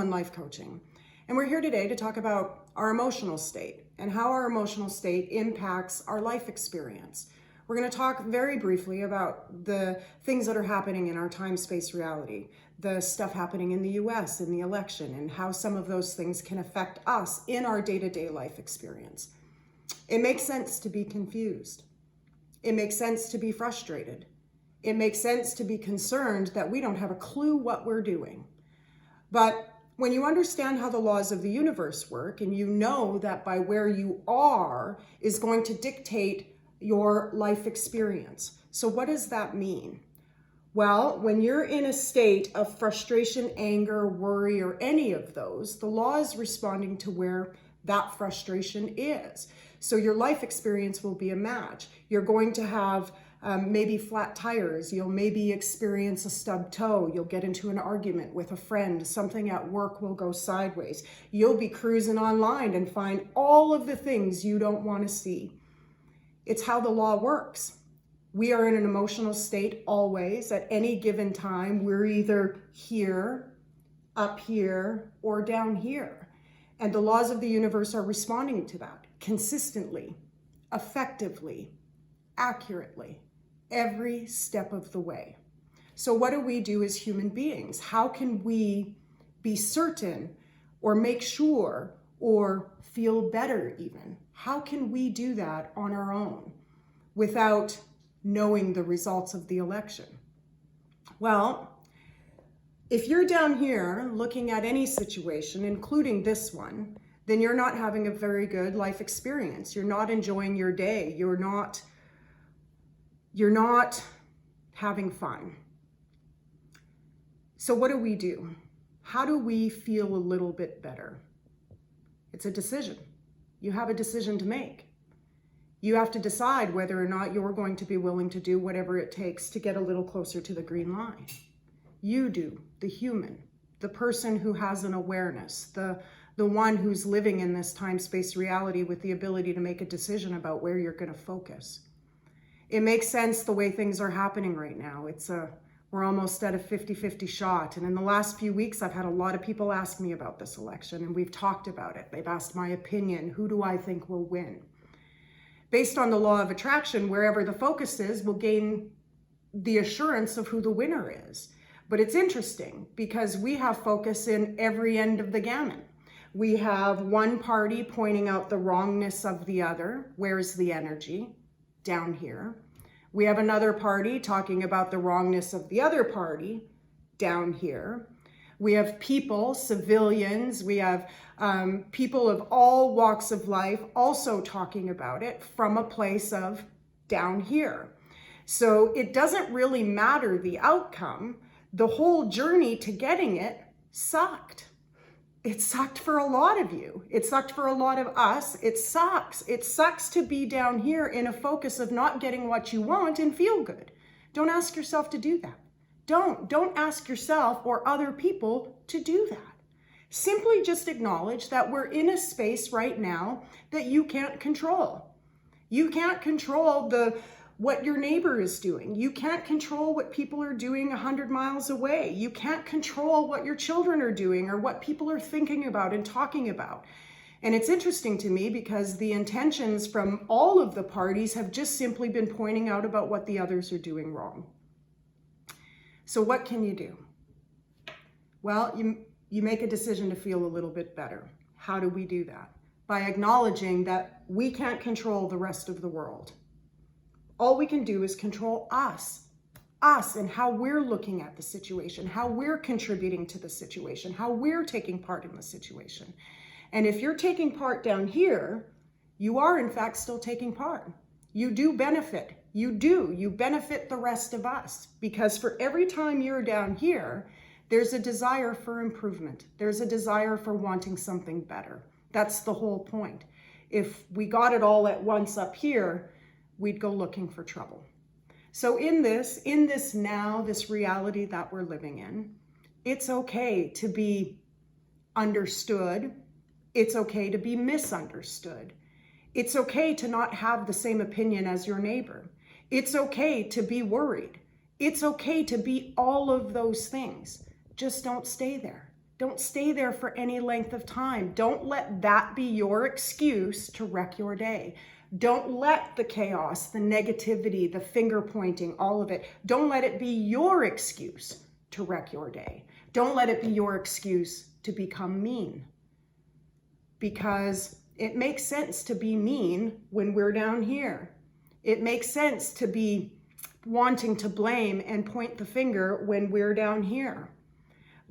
One Life Coaching, and we're here today to talk about our emotional state and how our emotional state impacts our life experience. We're going to talk very briefly about the things that are happening in our time-space reality, the stuff happening in the US in the election, and how some of those things can affect us in our day-to-day life experience. It makes sense to be confused. It makes sense to be frustrated. It makes sense to be concerned that we don't have a clue what we're doing. But when you understand how the laws of the universe work, and you know that by where you are is going to dictate your life experience. So what does that mean? Well, when you're in a state of frustration, anger, worry, or any of those, the law is responding to where that frustration is. So your life experience will be a match. You're going to have maybe flat tires. You'll maybe experience a stubbed toe. You'll get into an argument with a friend. Something at work will go sideways. You'll be cruising online and find all of the things you don't want to see. It's how the law works. We are in an emotional state always. At any given time, we're either here, up here, or down here. And the laws of the universe are responding to that consistently, effectively, accurately, every step of the way. So what do we do as human beings? How can we be certain or make sure or feel better even? How can we do that on our own without knowing the results of the election? Well, if you're down here looking at any situation, including this one, then you're not having a very good life experience. You're not enjoying your day. You're not having fun. So what do? How do we feel a little bit better? It's a decision. You have a decision to make. You have to decide whether or not you're going to be willing to do whatever it takes to get a little closer to the green line. You do, the human, the person who has an awareness, the one who's living in this time-space reality with the ability to make a decision about where you're going to focus. It makes sense the way things are happening right now. We're almost at a 50-50 shot. And in the last few weeks, I've had a lot of people ask me about this election, and we've talked about it. They've asked my opinion. Who do I think will win? Based on the law of attraction, wherever the focus is, we'll gain the assurance of who the winner is. But it's interesting because we have focus in every end of the gamut. We have one party pointing out the wrongness of the other. Where's the energy? Down here. We have another party talking about the wrongness of the other party. Down here. We have people, civilians, we have people of all walks of life also talking about it from a place of down here. So it doesn't really matter the outcome. The whole journey to getting it sucked. It sucked for a lot of you. It sucked for a lot of us. It sucks. It sucks to be down here in a focus of not getting what you want and feel good. Don't ask yourself to do that. Don't ask yourself or other people to do that. Simply just acknowledge that we're in a space right now that you can't control. You can't control what your neighbor is doing. You can't control what people are doing 100 miles away. You can't control what your children are doing or what people are thinking about and talking about. And it's interesting to me because the intentions from all of the parties have just simply been pointing out about what the others are doing wrong. So what can you do? Well, you make a decision to feel a little bit better. How do we do that? By acknowledging that we can't control the rest of the world. All we can do is control us and how we're looking at the situation, how we're contributing to the situation, how we're taking part in the situation. And if you're taking part down here, you are in fact still taking part. You do benefit. You benefit the rest of us, because for every time you're down here, there's a desire for improvement. There's a desire for wanting something better. That's the whole point. If we got it all at once up here, we'd go looking for trouble. So in this now, this reality that we're living in, it's okay to be understood. It's okay to be misunderstood. It's okay to not have the same opinion as your neighbor. It's okay to be worried. It's okay to be all of those things. Just don't stay there. Don't stay there for any length of time. Don't let that be your excuse to wreck your day. Don't let the chaos, the negativity, the finger pointing, all of it, don't let it be your excuse to wreck your day. Don't let it be your excuse to become mean. Because it makes sense to be mean when we're down here. It makes sense to be wanting to blame and point the finger when we're down here.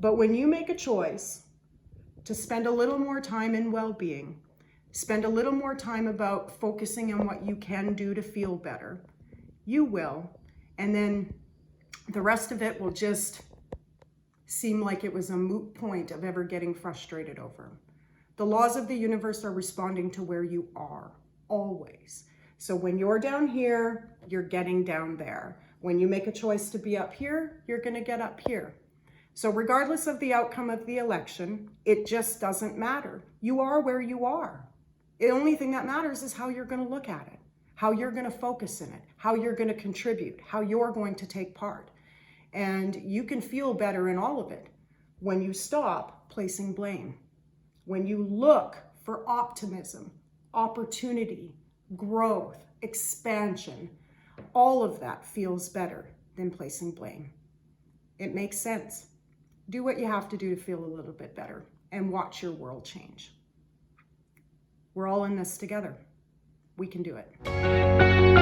But when you make a choice to spend a little more time in well-being, spend a little more time about focusing on what you can do to feel better, you will. And then the rest of it will just seem like it was a moot point of ever getting frustrated over. The laws of the universe are responding to where you are, always. So when you're down here, you're getting down there. When you make a choice to be up here, you're going to get up here. So regardless of the outcome of the election, it just doesn't matter. You are where you are. The only thing that matters is how you're going to look at it, how you're going to focus in it, how you're going to contribute, how you're going to take part. And you can feel better in all of it when you stop placing blame, when you look for optimism, opportunity, growth, expansion. All of that feels better than placing blame. It makes sense. Do what you have to do to feel a little bit better and watch your world change. We're all in this together. We can do it.